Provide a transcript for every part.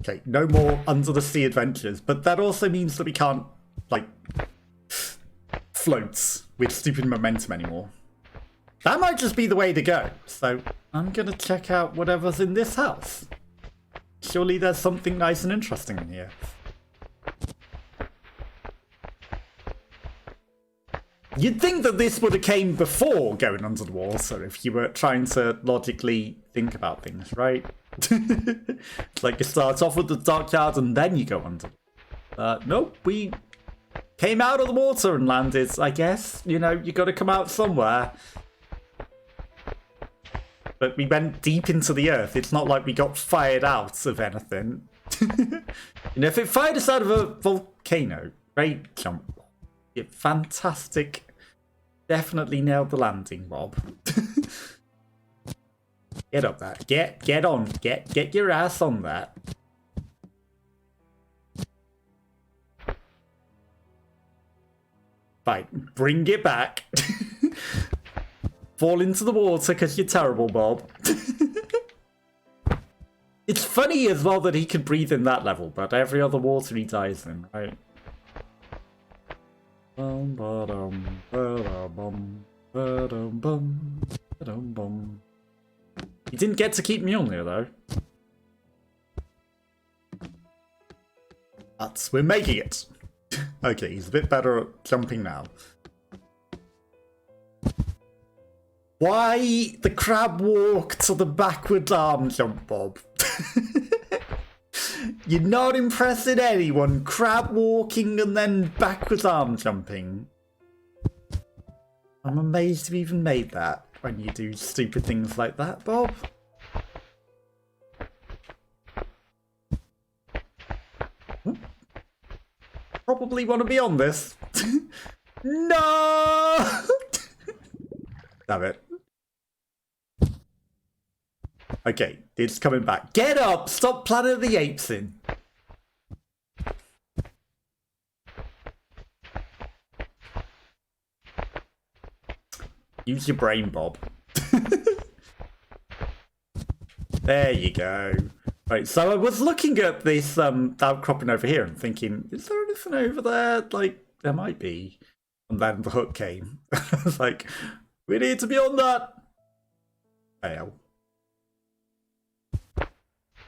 Okay, no more under the sea adventures, but that also means that we can't, like, float with stupid momentum anymore. That might just be the way to go, so I'm gonna check out whatever's in this house. Surely there's something nice and interesting in here. You'd think that this would have came before going under the water if you were trying to logically think about things, right? It's like you start off with the dockyard and then you go under. Nope, we came out of the water and landed, I guess. You know, you gotta come out somewhere. But we went deep into the earth. It's not like we got fired out of anything. You know, if it fired us out of a volcano, great jump. Yeah, fantastic. Definitely nailed the landing, Bob. Get up there. Get on. Get your ass on that. Fine. Bring it back. Fall into the water because you're terrible, Bob. It's funny as well that he could breathe in that level, but every other water he dies in, right? You didn't get to keep Mjolnir though. We're making it. Okay, he's a bit better at jumping now. Why the crab walk to the backwards arm jump, Bob? You're not impressing anyone. Crab walking and then backwards arm jumping. I'm amazed you even made that when you do stupid things like that, Bob. Probably want to be on this. No! Damn it. Okay, it's coming back. Get up! Stop Planet of the Apes in. Use your brain, Bob. There you go. Right, so I was looking at this outcropping over here and thinking, is there anything over there? Like, there might be. And then the hook came. I was like, we need to be on that. Fail.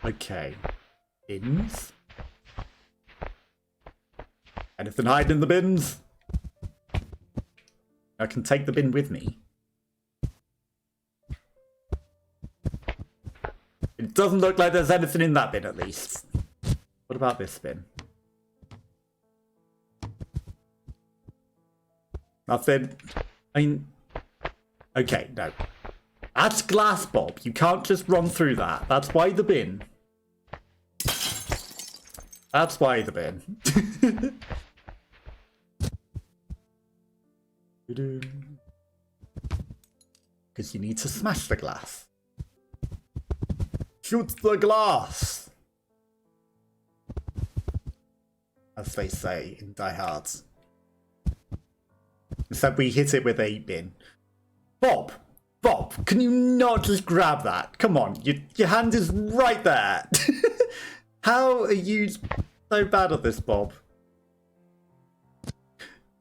Okay. Bins. Anything hiding in the bins? I can take the bin with me. It doesn't look like there's anything in that bin, at least. What about this bin? Nothing. I mean... Okay, no. That's glass, Bob. You can't just run through that. That's why the bin. That's why the bin. Because you need to smash the glass. Shoot the glass! As they say in Die Hard. Except we hit it with a bin. Bob! Bob, can you not just grab that? Come on, your hand is right there. How are you so bad at this, Bob?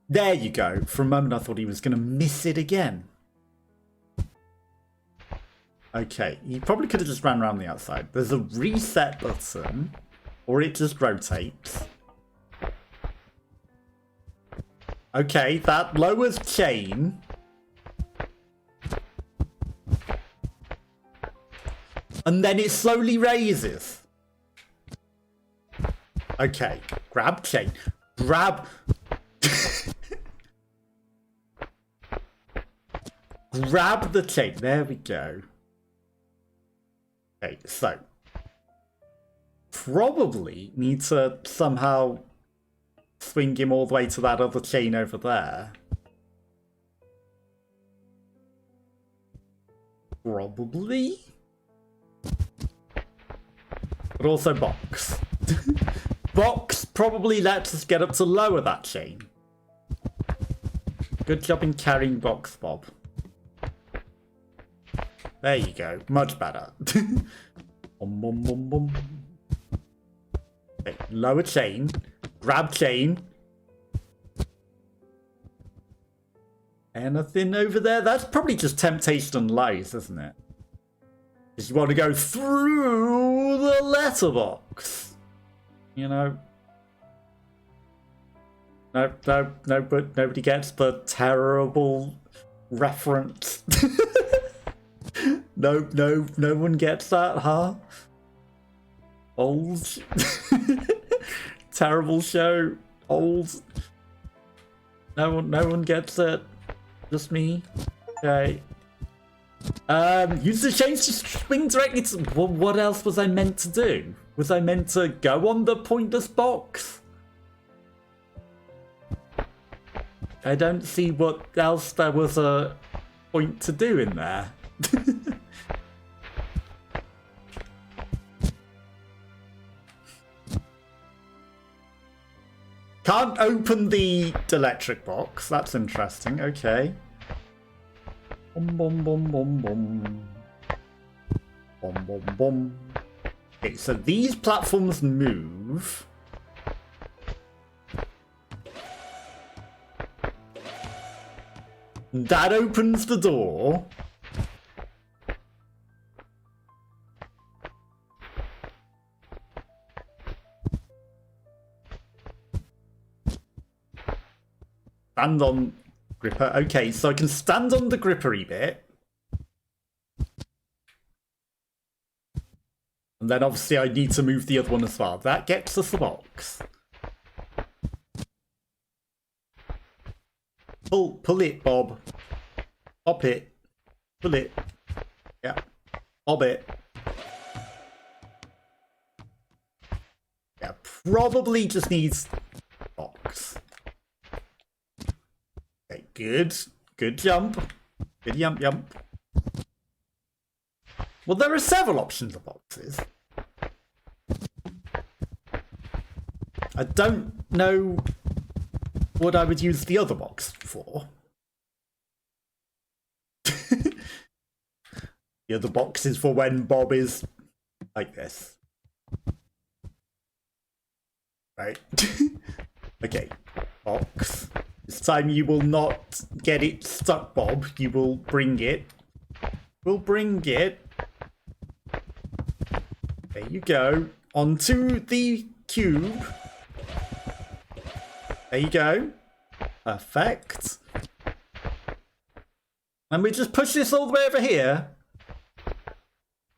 There you go. For a moment I thought he was going to miss it again. Okay, he probably could have just ran around the outside. There's a reset button, or it just rotates. Okay, that lowers chain. And then it slowly raises. Okay, grab chain. Grab... Grab the chain. There we go. Okay, so. Probably need to somehow swing him all the way to that other chain over there. Probably. But also box. Box probably lets us get up to lower that chain. Good job in carrying box, Bob. There you go. Much better. Lower chain. Grab chain. Anything over there? That's probably just temptation and lies, isn't it? Because you want to go through the letterbox. You know? No, but nobody gets the terrible reference. No one gets that, huh? Old. Terrible show. Old. No one gets it. Just me. Okay. Use the chains to swing directly to... Well, what else was I meant to do? Was I meant to go on the pointless box? I don't see what else there was a point to do in there. Can't open the electric box. That's interesting. Okay. Bum bum bum bum bum. Bum bum bum. Okay, so these platforms move. That opens the door. Stand on gripper. Okay, so I can stand on the grippery bit. And then obviously I need to move the other one as well. That gets us the box. Pull it, Bob. Pop it. Pull it. Yeah. Bob it. Yeah, probably just needs box. Okay, good. Good jump. Good jump. Well, there are several options of boxes. I don't know what I would use the other box for. The other box is for when Bob is like this. Right. Okay. Box. This time you will not get it stuck, Bob. You will bring it. We'll bring it. There you go. Onto the cube. There you go. Perfect. And we just push this all the way over here.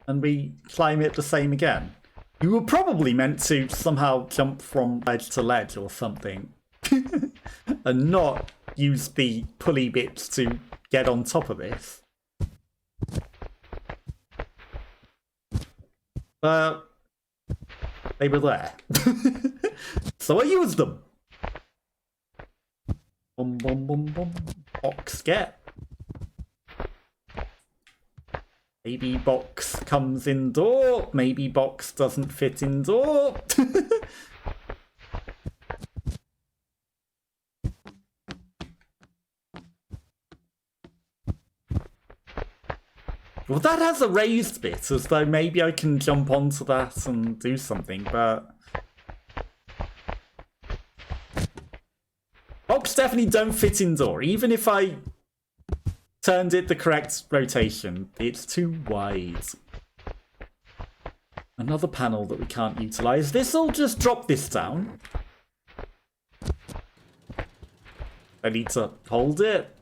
And we climb it the same again. You were probably meant to somehow jump from ledge to ledge or something. And not use the pulley bits to get on top of this. But they were there. So I used them. Boom, boom, boom, boom. Box get. Maybe box comes in door. Maybe box doesn't fit in door. Well, that has a raised bit, as though maybe I can jump onto that and do something, but... Box definitely don't fit indoor. Even if I turned it the correct rotation, it's too wide. Another panel that we can't utilise. This'll just drop this down. I need to hold it.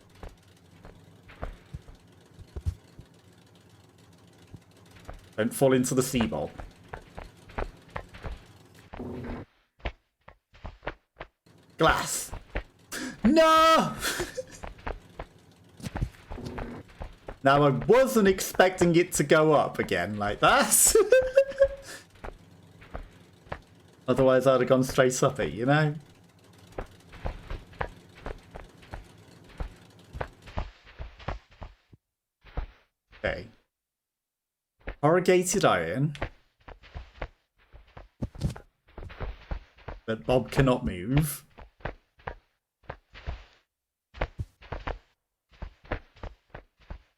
Don't fall into the sea bowl. Glass. No! Now, I wasn't expecting it to go up again like that. Otherwise, I'd have gone straight up it, you know? Okay. Corrugated iron. That Bob cannot move.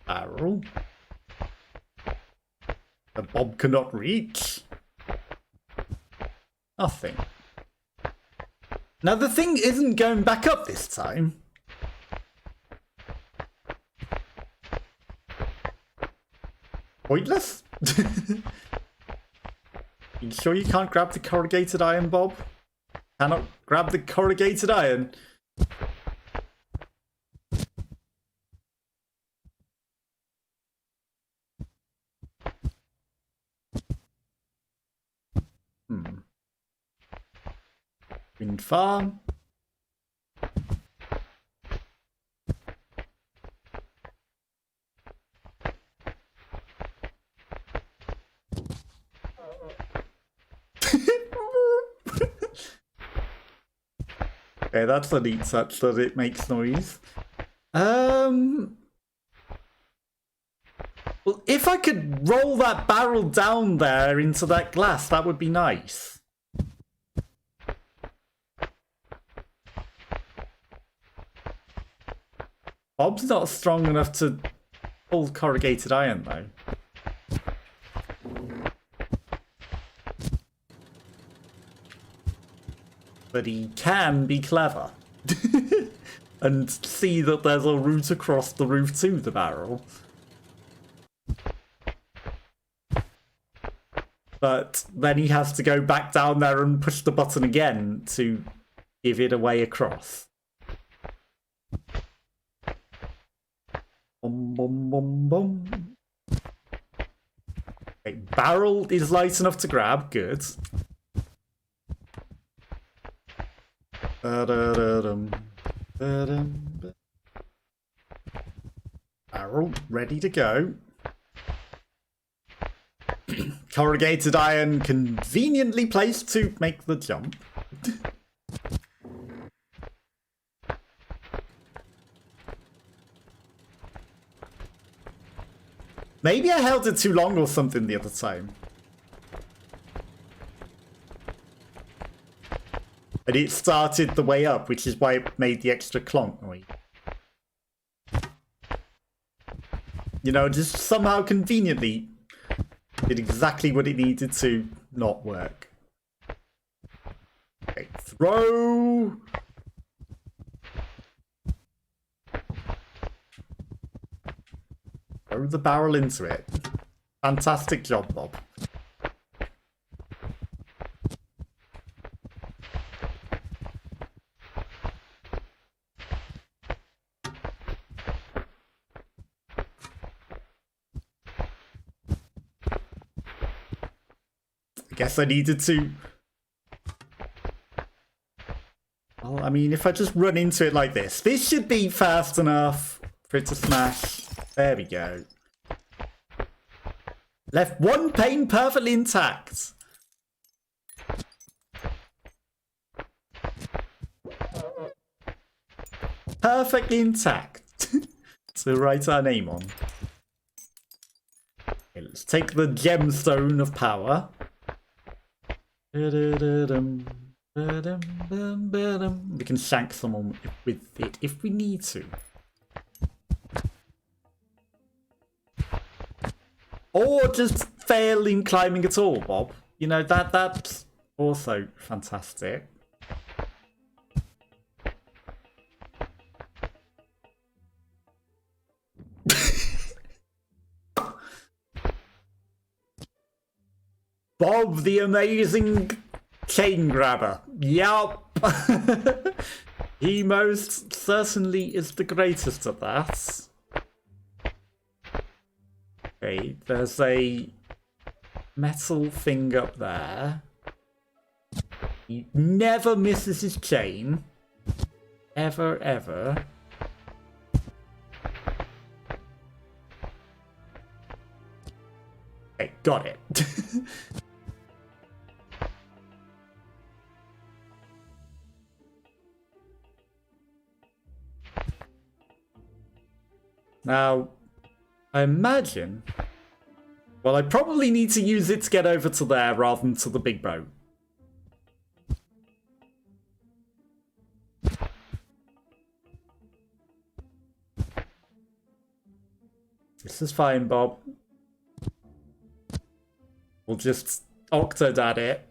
Barrel. That Bob cannot reach. Nothing. Now the thing isn't going back up this time. Pointless? You sure you can't grab the corrugated iron, Bob? Cannot grab the corrugated iron. Wind farm. Okay, that's a neat touch that it makes noise. Well, if I could roll that barrel down there into that glass, that would be nice. Bob's not strong enough to pull corrugated iron, though. But he can be clever. And see that there's a route across the roof to the barrel. But then he has to go back down there and push the button again to give it a way across. Boom, boom, boom, boom. Okay, barrel is light enough to grab. Good. Barrel ready to go. Corrugated iron conveniently placed to make the jump. Maybe I held it too long or something the other time. And it started the way up, which is why it made the extra clonk noise. You know, just somehow conveniently did exactly what it needed to not work. Okay, throw! Throw the barrel into it. Fantastic job, Bob. Guess I needed to... Well, I mean, if I just run into it like this, this should be fast enough for it to smash. There we go. Left one pane perfectly intact. Perfectly intact. To write our name on. Okay, let's take the gemstone of power. We can shank someone with it if we need to. Or just fail in climbing at all, Bob. You know, that's also fantastic. Bob the amazing chain grabber. Yup. He most certainly is the greatest at that. Okay, there's a metal thing up there. He never misses his chain. Ever, ever. Okay, got it. Now, I imagine... Well, I probably need to use it to get over to there rather than to the big boat. This is fine, Bob. We'll just octodad it.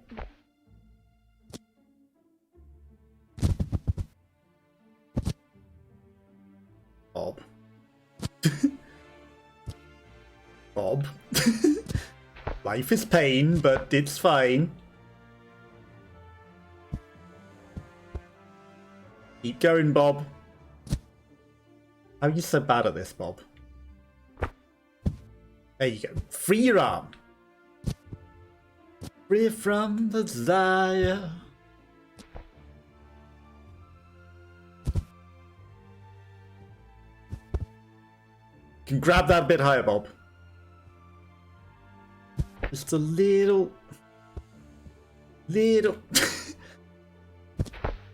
Life is pain, but it's fine. Keep going, Bob. How are you so bad at this, Bob? There you go. Free your arm. Free from the desire. You can grab that a bit higher, Bob. Just a little. Little.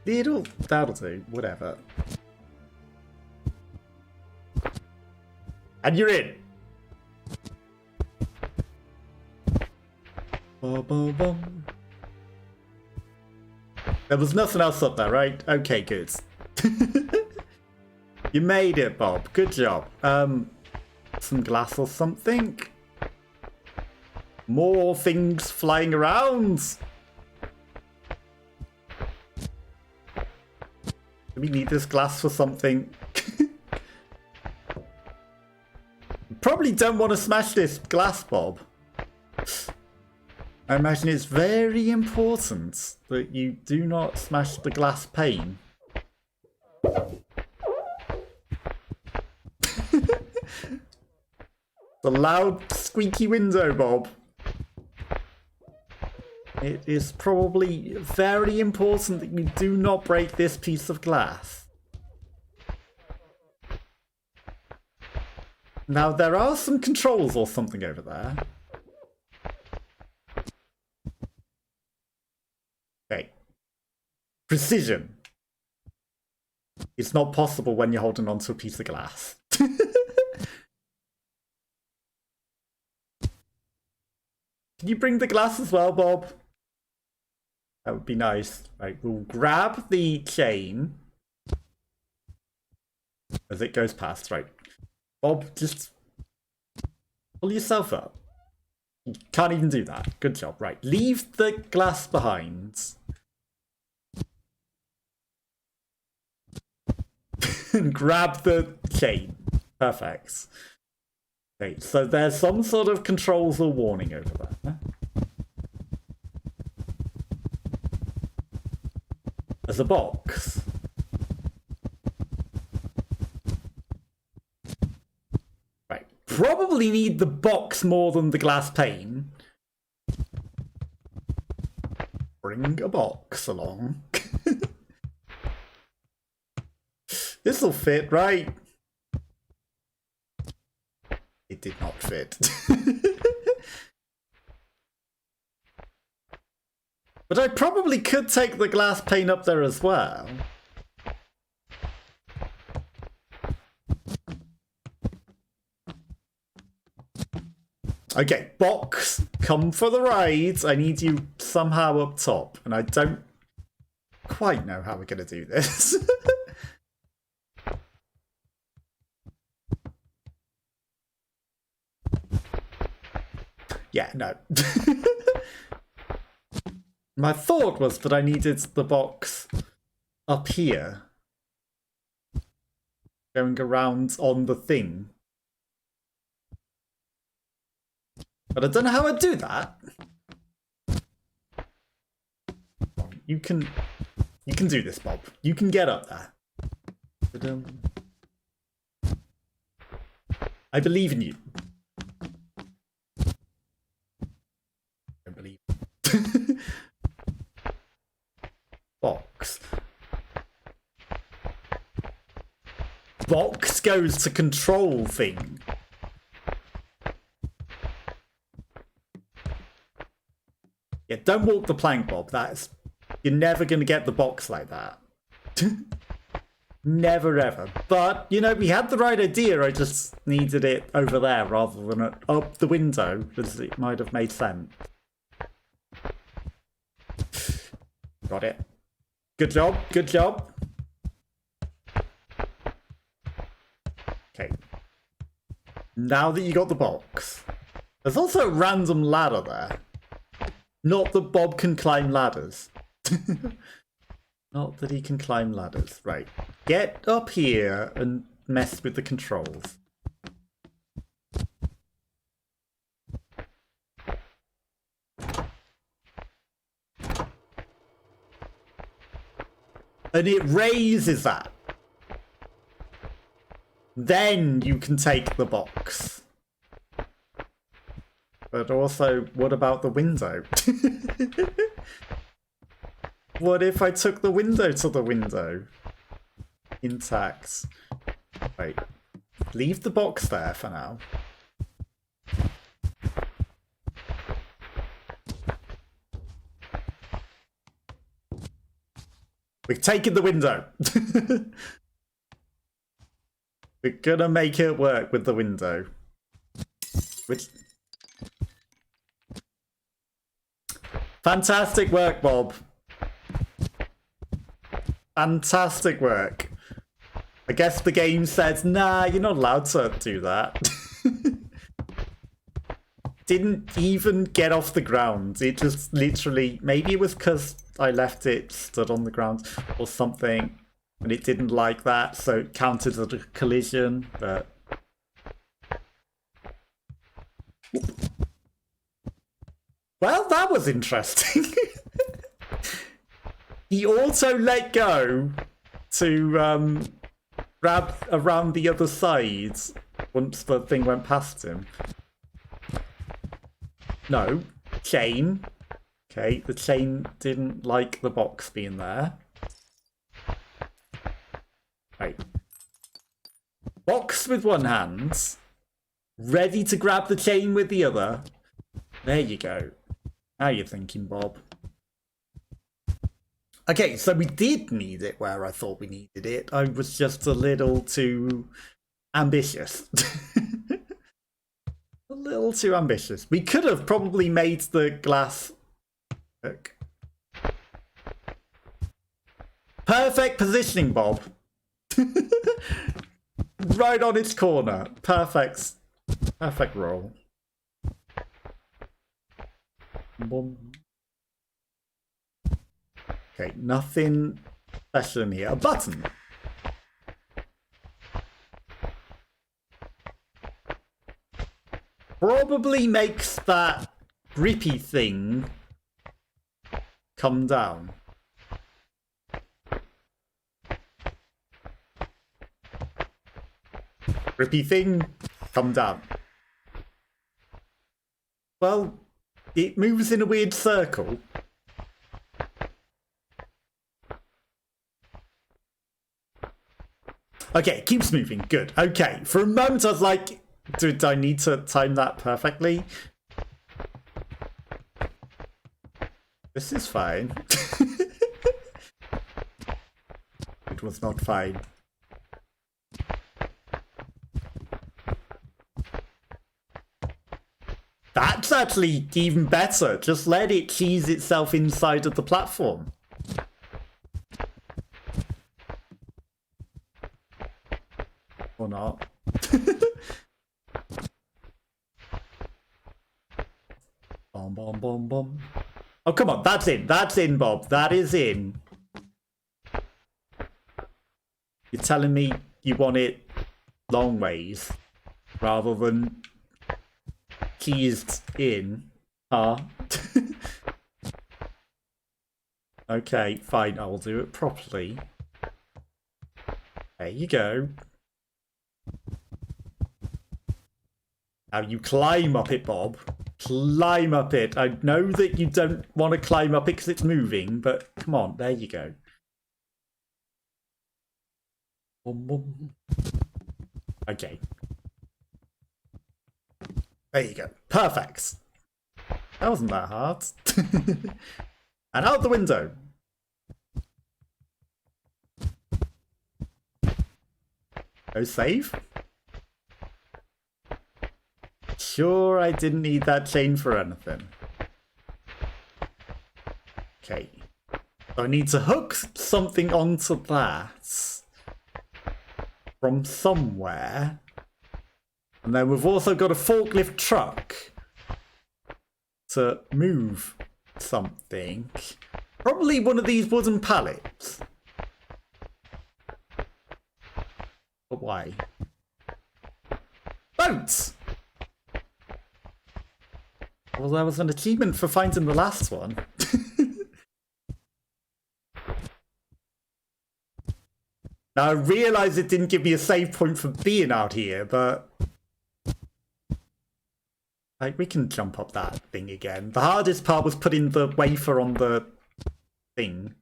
That'll do. Whatever. And you're in. There was nothing else up there, right? Okay, good. You made it, Bob. Good job. Some glass or something. More things flying around. Do we need this glass for something? Probably don't want to smash this glass, Bob. I imagine it's very important that you do not smash the glass pane. The loud, squeaky window, Bob. It is probably very important that you do not break this piece of glass. Now, there are some controls or something over there. Okay. Precision. It's not possible when you're holding onto a piece of glass. Can you bring the glass as well, Bob? That would be nice. Right, we'll grab the chain as it goes past. Right. Bob, just pull yourself up. You can't even do that. Good job. Right, leave the glass behind. And grab the chain. Perfect. Okay, so there's some sort of controls or warning over there. There's a box. Right. Probably need the box more than the glass pane. Bring a box along. This'll fit, right? It did not fit. But I probably could take the glass pane up there as well. Okay, box, come for the ride. I need you somehow up top. And I don't quite know how we're going to do this. Yeah, no. My thought was that I needed the box up here. Going around on the thing. But I don't know how I'd do that. You can do this, Bob. You can get up there. But, I believe in you. I believe. Box. Box goes to control thing. Yeah, don't walk the plank, Bob. You're never going to get the box like that. Never ever. But, you know, we had the right idea. I just needed it over there rather than up the window, because it might have made sense. Got it. Good job. Good job. Okay. Now that you got the box. There's also a random ladder there. Not that Bob can climb ladders. Not that he can climb ladders. Right. Get up here and mess with the controls. And it raises that. Then you can take the box. But also, what about the window? What if I took the window to the window? Intact. Wait. Leave the box there for now. We've taken the window. We're gonna make it work with the window. Which... Fantastic work, Bob. Fantastic work. I guess the game said, nah, you're not allowed to do that. Didn't even get off the ground. It just literally... Maybe it was because I left it stood on the ground or something. And it didn't like that, so it counted as a collision, but... Well, that was interesting. He also let go to grab around the other side once the thing went past him. No. Chain. Okay, the chain didn't like the box being there. Right. Box with one hand. Ready to grab the chain with the other. There you go. Now you're thinking, Bob. Okay, so we did need it where I thought we needed it. I was just a little too ambitious. A little too ambitious. We could have probably made the glass work. Perfect positioning, Bob. Right on its corner. Perfect. Perfect roll. Boom. Okay, nothing special in here. A button. Probably makes that grippy thing come down. Grippy thing, come down. Well, it moves in a weird circle. Okay, it keeps moving. Good. Okay, for a moment I was like, did I need to time that perfectly? This is fine. It was not fine. That's actually even better. Just let it cheese itself inside of the platform. Or not. Bom, bom, bom, bom. Oh, come on. That's in. That's in, Bob. That is in. You're telling me you want it long ways rather than cheesed in, huh? Okay, fine, I'll do it properly. There you go. Now you climb up it, Bob. Climb up it. I know that you don't want to climb up it because it's moving, but come on, there you go. Okay. There you go. Perfect. That wasn't that hard. And out the window. No save. Sure, I didn't need that chain for anything. Okay. So I need to hook something onto that from somewhere. And then we've also got a forklift truck to move something. Probably one of these wooden pallets. But why? Boats! Well, there was an achievement for finding the last one. Now, I realise it didn't give me a save point for being out here, but... like, we can jump up that thing again. The hardest part was putting the wafer on the thing.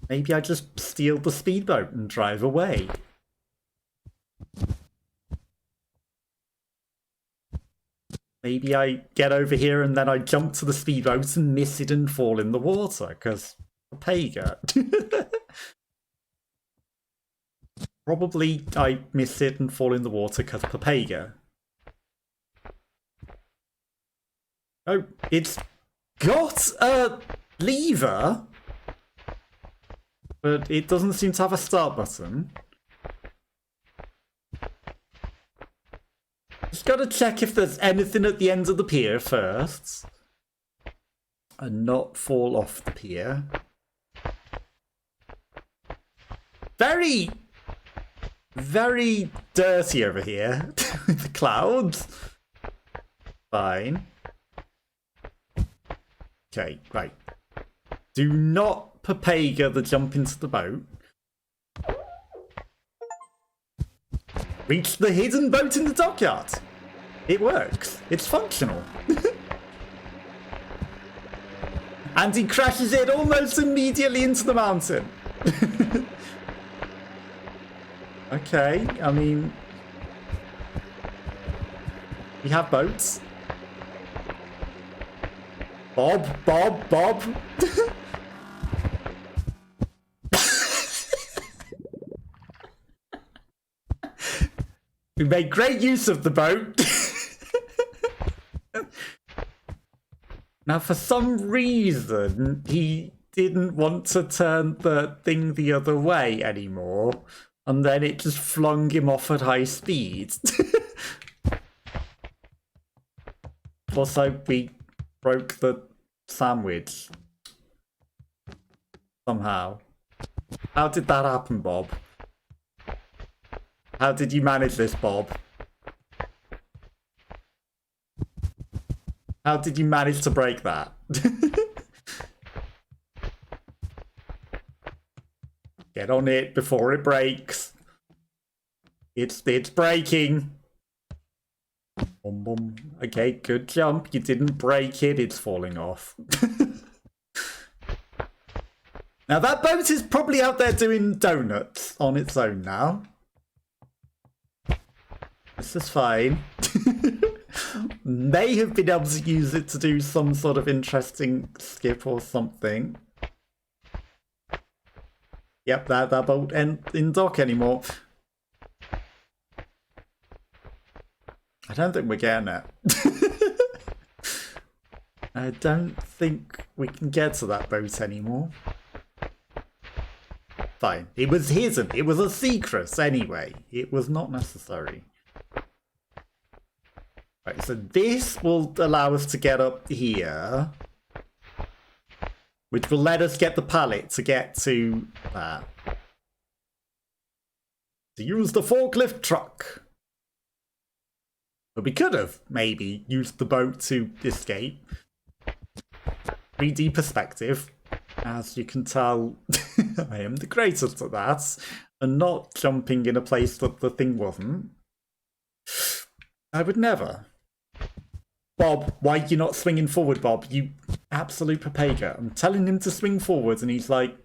Maybe I just steal the speedboat and drive away. Maybe I get over here and then I jump to the speedboat and miss it and fall in the water, because Pega. Probably I miss it and fall in the water because Papega. Oh, it's got a lever, but it doesn't seem to have a start button. Just gotta check if there's anything at the end of the pier first. And not fall off the pier. Very, very dirty over here. With the clouds. Fine. Okay, right. Do not Papega the jump into the boat. Reach the hidden boat in the dockyard. It works. It's functional. And he crashes it almost immediately into the mountain. Okay, I mean... we have boats. Bob. We made great use of the boat. Now, for some reason, he didn't want to turn the thing the other way anymore. And then it just flung him off at high speed. Also, we broke the sandwich. Somehow. How did that happen, Bob? How did you manage this, Bob? How did you manage to break that? Get on it before it breaks. It's breaking. Boom, boom. Okay, good jump. You didn't break it. It's falling off. Now that boat is probably out there doing donuts on its own now. This is fine. May have been able to use it to do some sort of interesting skip or something. Yep, that boat ain't in dock anymore. I don't think we're getting it. I don't think we can get to that boat anymore. Fine. It was hidden. It was a secret anyway. It was not necessary. Right, so this will allow us to get up here. Which will let us get the pallet to get to that. To use the forklift truck. But we could have, maybe, used the boat to escape. 3D perspective. As you can tell, I am the greatest at that. And not jumping in a place that the thing wasn't. I would never. Bob, why are you not swinging forward, Bob? You absolute papega. I'm telling him to swing forwards and he's like...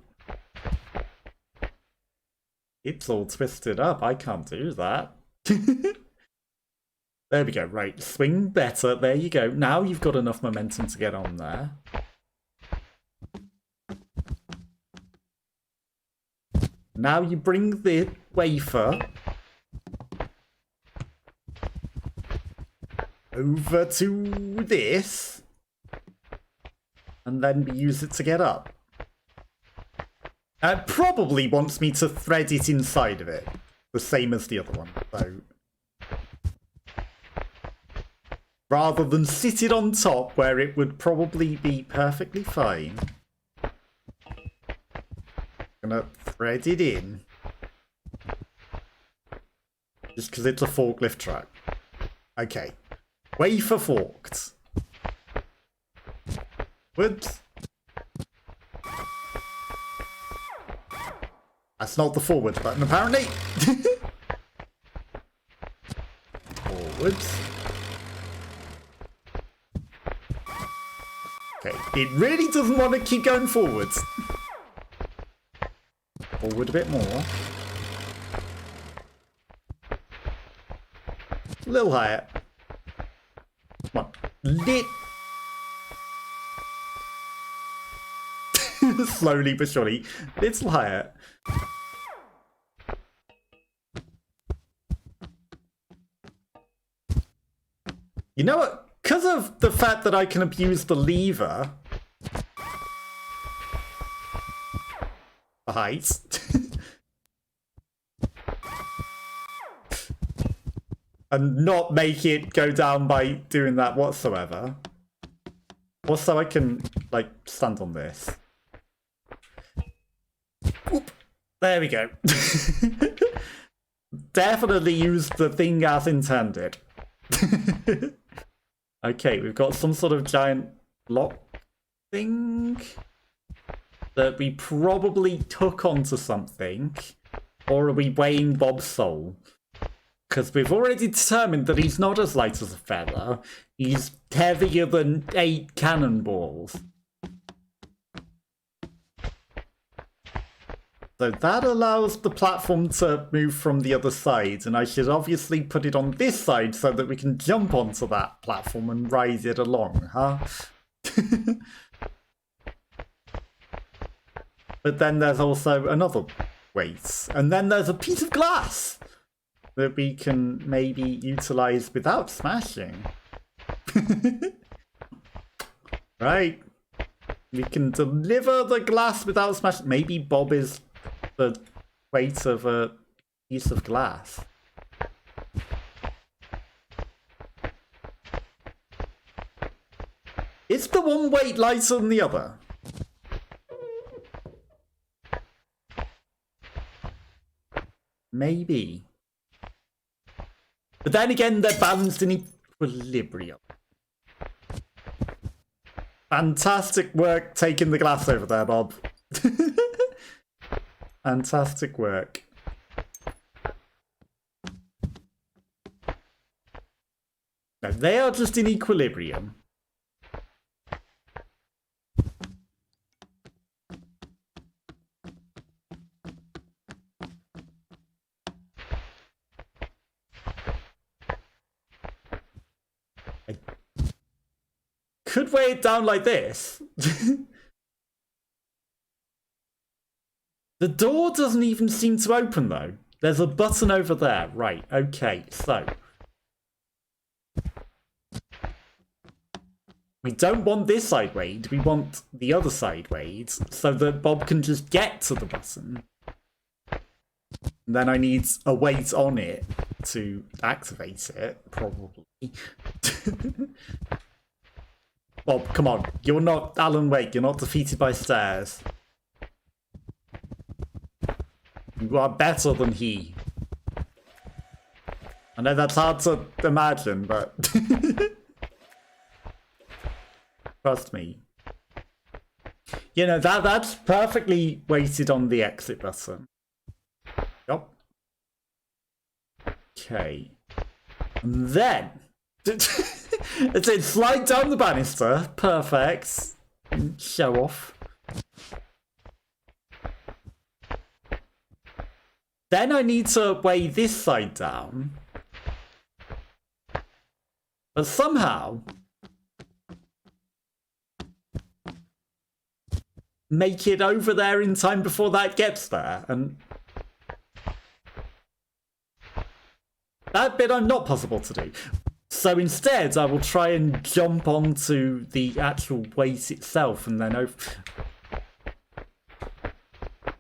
it's all twisted up. I can't do that. There we go. Right. Swing better. There you go. Now you've got enough momentum to get on there. Now you bring the wafer over to this, and then we use it to get up. It probably wants me to thread it inside of it, the same as the other one, so rather than sit it on top where it would probably be perfectly fine. Gonna thread it in. Just because it's a forklift truck. Okay. Wafer forked. Whoops. That's not the forward button, apparently. Forwards. Okay, it really doesn't want to keep going forwards. Forward a bit more. A little higher. Come on. Slowly but surely. Little higher. You know what? Because of the fact that I can abuse the lever. The height. And not make it go down by doing that whatsoever. Also, I can, like, stand on this. Oop. There we go. Definitely use the thing as intended. Okay, we've got some sort of giant block thing that we probably took onto something. Or are we weighing Bob's soul? Because we've already determined that he's not as light as a feather. He's heavier than 8 cannonballs. So that allows the platform to move from the other side, and I should obviously put it on this side so that we can jump onto that platform and ride it along, huh? But then there's also another weight, and then there's a piece of glass that we can maybe utilize without smashing. Right. We can deliver the glass without smashing. Maybe Bob is the weight of a piece of glass. Is the one weight lighter than the other? Maybe. But then again, they're balanced in equilibrium. Fantastic work taking the glass over there, Bob. Fantastic work. No, they are just in equilibrium. I could weigh it down like this. The door doesn't even seem to open, though. There's a button over there. Right, okay, so. We don't want this side weighed, we want the other side weighed, so that Bob can just get to the button. And then I need a weight on it to activate it, probably. Bob, come on. You're not Alan Wake, you're not defeated by stairs. You are better than he. I know that's hard to imagine, but trust me. You know, that's perfectly weighted on the exit button. Yup. Okay. And then it's it, slide down the banister. Perfect. Show off. Then I need to weigh this side down. But somehow make it over there in time before that gets there. And that bit I'm not possible to do. So instead, I will try and jump onto the actual weight itself and then over.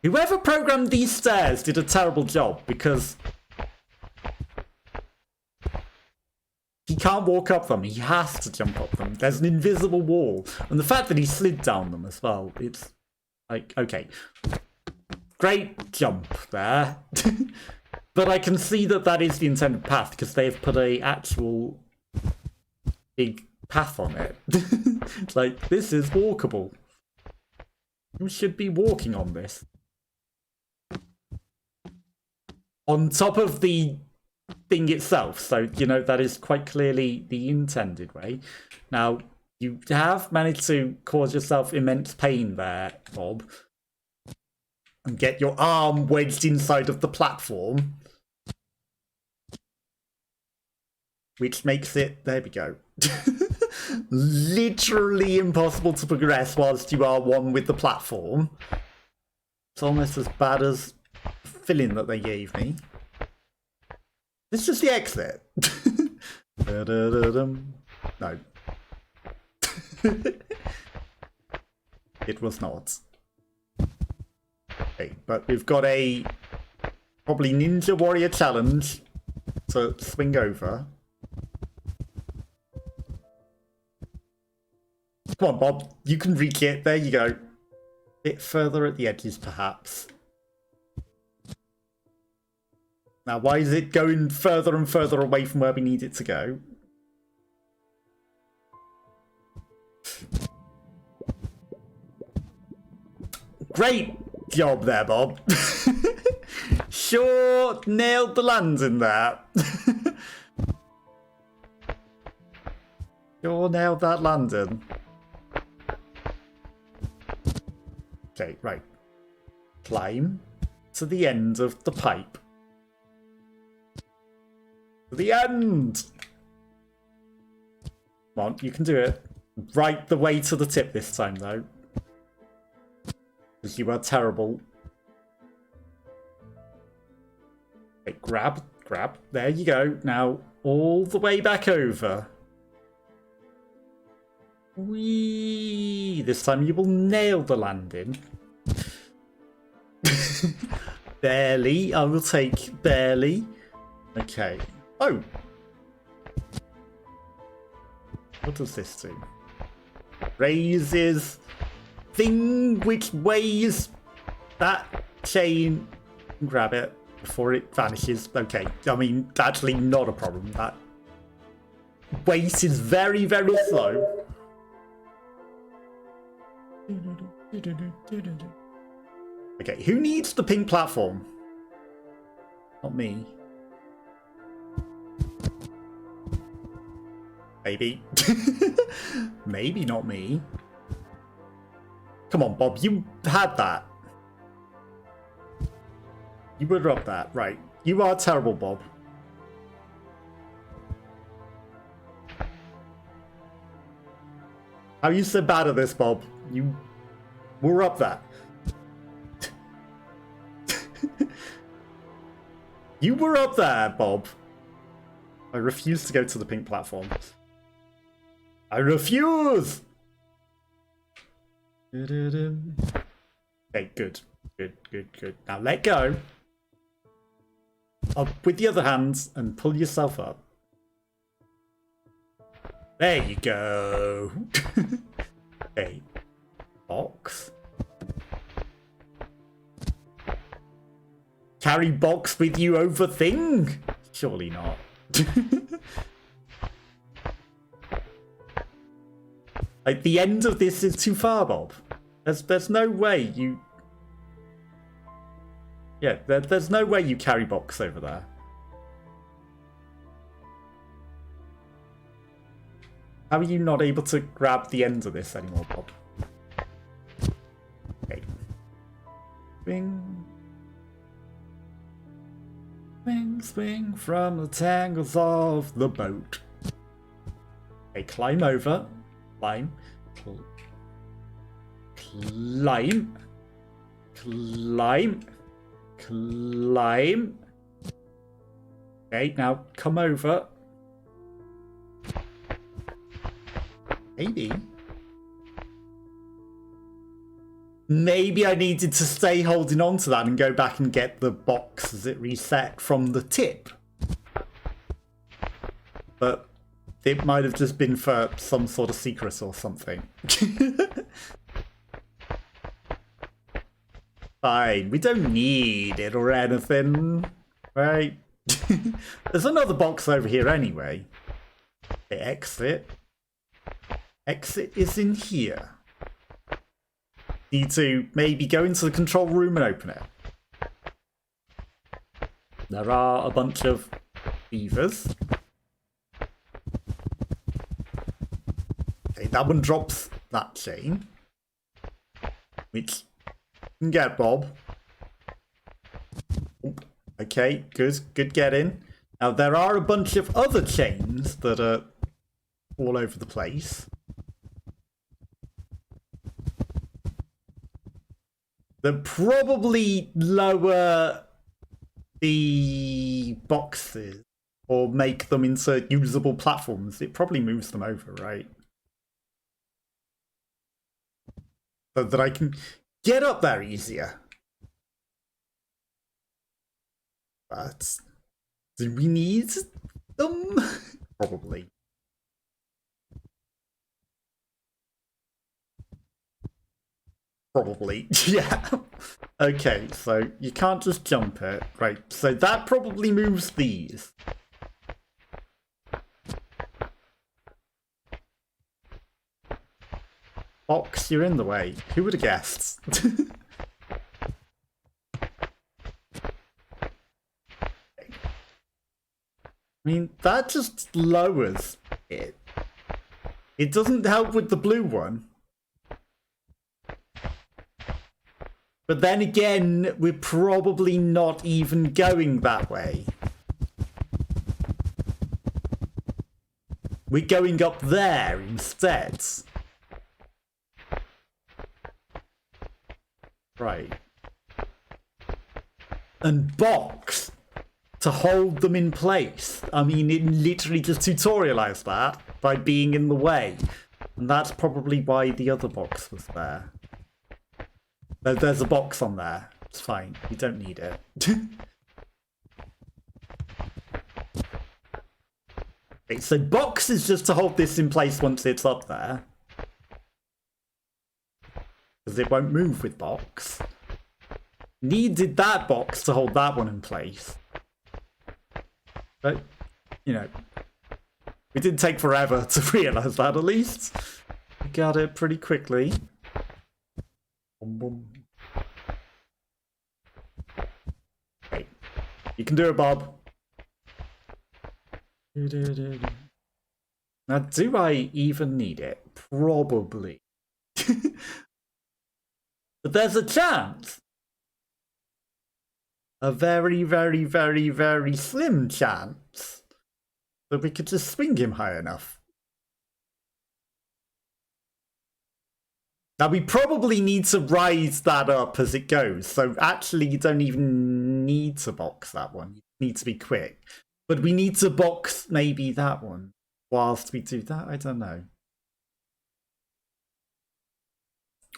Whoever programmed these stairs did a terrible job, because he can't walk up them, he has to jump up them. There's an invisible wall. And the fact that he slid down them as well, it's like, okay. Great jump there. But I can see that that is the intended path, because they've put a actual big path on it. It's like, this is walkable. You should be walking on this. on top of the thing itself. So, you know, that is quite clearly the intended way. Now, you have managed to cause yourself immense pain there, Bob. And get your arm wedged inside of the platform. Which makes it, there we go, literally impossible to progress whilst you are one with the platform. It's almost as bad as the filling that they gave me. This is the exit. No. It was not. Okay, but we've got a probably Ninja Warrior challenge to swing over. Come on, Bob. You can reach it. There you go. A bit further at the edges, perhaps. Now, why is it going further and further away from where we need it to go? Great job there, Bob. Sure nailed the landing there. Sure nailed that landing. Okay, right. Climb to the end of the pipe. To the end! Come on, you can do it. Right the way to the tip this time, though. Because you are terrible. Okay, grab. There you go. Now, all the way back over. Whee! This time you will nail the landing. Barely. I will take barely. Okay. Oh! What does this do? Raises thing which weighs that chain. Grab it before it vanishes. Okay. I mean, actually not a problem. That weight is very, very slow. Okay, who needs the pink platform? Not me. Maybe. Maybe not me. Come on, Bob, you had that. You were up that, right. You are terrible, Bob. How are you so bad at this, Bob? You were up that. You were up there, Bob. I refuse to go to the pink platform. I refuse! Okay, good. Good. Now let go. Up with the other hand and pull yourself up. There you go. Okay. Box. Carry box with you over thing? Surely not. Like, the end of this is too far, Bob. There's no way you... Yeah, there's no way you carry box over there. How are you not able to grab the end of this anymore, Bob? Okay. Swing. Swing from the tangles of the boat. Okay, climb over. Climb. Climb. Okay, now come over. Maybe I needed to stay holding on to that and go back and get the box as it reset from the tip. But it might have just been for some sort of secret or something. Fine, we don't need it or anything, right? There's another box over here anyway. Okay, exit. Exit is in here. Need to maybe go into the control room and open it. There are a bunch of beavers. Okay, that one drops that chain. Which you can get, Bob. Okay, good. Good get in. Now, there are a bunch of other chains that are all over the place. They'll probably lower the boxes or make them into usable platforms. It probably moves them over, right? So that I can get up there easier. But do we need them? Probably. Probably, yeah. Okay, so you can't just jump it. Right, so that probably moves these. Box, you're in the way. Who would have guessed? I mean, that just lowers it. It doesn't help with the blue one. But then again, we're probably not even going that way. We're going up there instead. Right. And box to hold them in place. I mean, it literally just tutorialized that by being in the way. And that's probably why the other box was there. There's a box on there. It's fine. You don't need it. Okay, so box is just to hold this in place once it's up there. Because it won't move with box. Needed that box to hold that one in place. But, you know, it didn't take forever to realise that, at least. We got it pretty quickly. Boom, boom. Okay. You can do it, Bob. Now, do I even need it? Probably. But there's a chance. A very, very, very, very slim chance that we could just swing him high enough. Now, we probably need to rise that up as it goes. So actually, you don't even need to box that one. You need to be quick. But we need to box maybe that one whilst we do that. I don't know.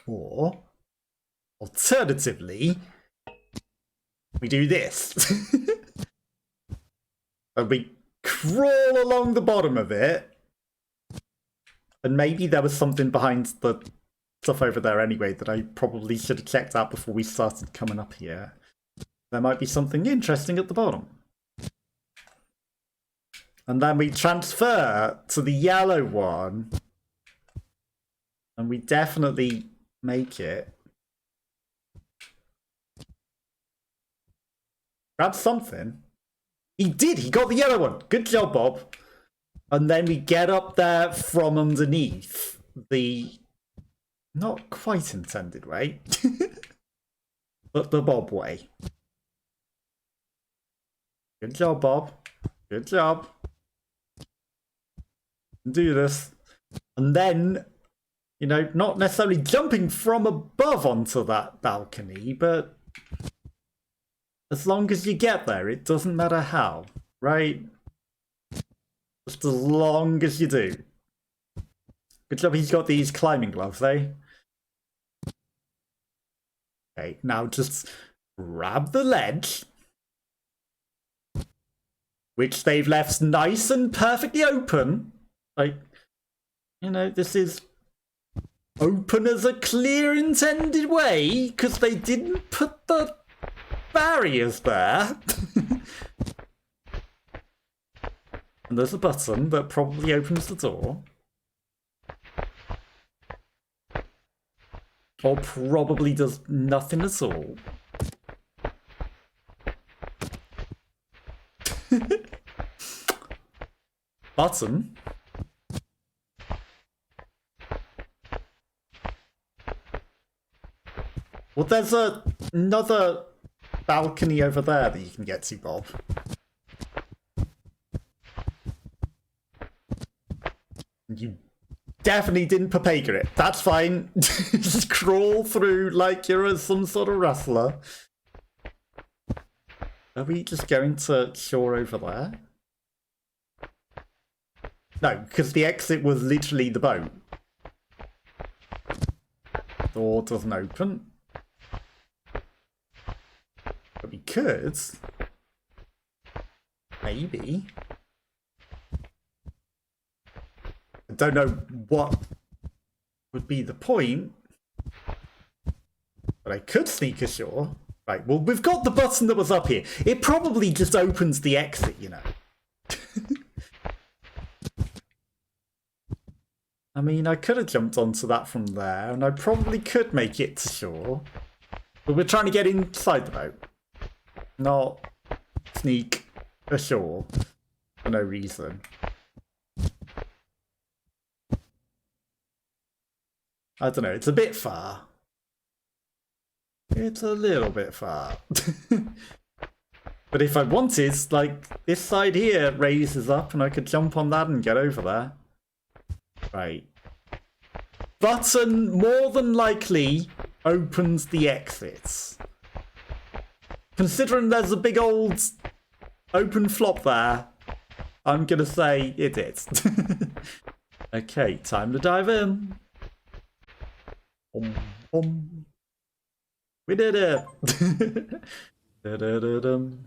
Or, alternatively, we do this. And we crawl along the bottom of it. And maybe there was something behind the stuff over there anyway that I probably should have checked out before we started coming up here. There might be something interesting at the bottom. And then we transfer to the yellow one. And we definitely make it. Grab something. He did. He got the yellow one. Good job, Bob. And then we get up there from underneath the not quite intended way, but the Bob way. Good job, Bob. Good job. Do this. And then, you know, not necessarily jumping from above onto that balcony, but as long as you get there, it doesn't matter how, right? Just as long as you do. Good job he's got these climbing gloves, eh? Okay, now just grab the ledge. Which they've left nice and perfectly open. Like, you know, this is open as a clear intended way, because they didn't put the barriers there. And there's a button that probably opens the door. Or probably does nothing at all. button. Well, there's another balcony over there that you can get to, Bob. You definitely didn't Papega it. That's fine. Just crawl through like you're some sort of wrestler. Are we just going to shore over there? No, because the exit was literally the boat. Door doesn't open. But we could. Maybe. I don't know what would be the point. But I could sneak ashore. Right, well, we've got the button that was up here. It probably just opens the exit, you know. I mean, I could have jumped onto that from there, and I probably could make it to shore. But we're trying to get inside the boat. Not sneak ashore for no reason. I don't know, it's a bit far. It's a little bit far. But if I wanted, like, this side here raises up and I could jump on that and get over there. Right. Button more than likely opens the exits. Considering there's a big old open flop there, I'm gonna say it did. Okay, time to dive in. We did it! Da-da-da-dum.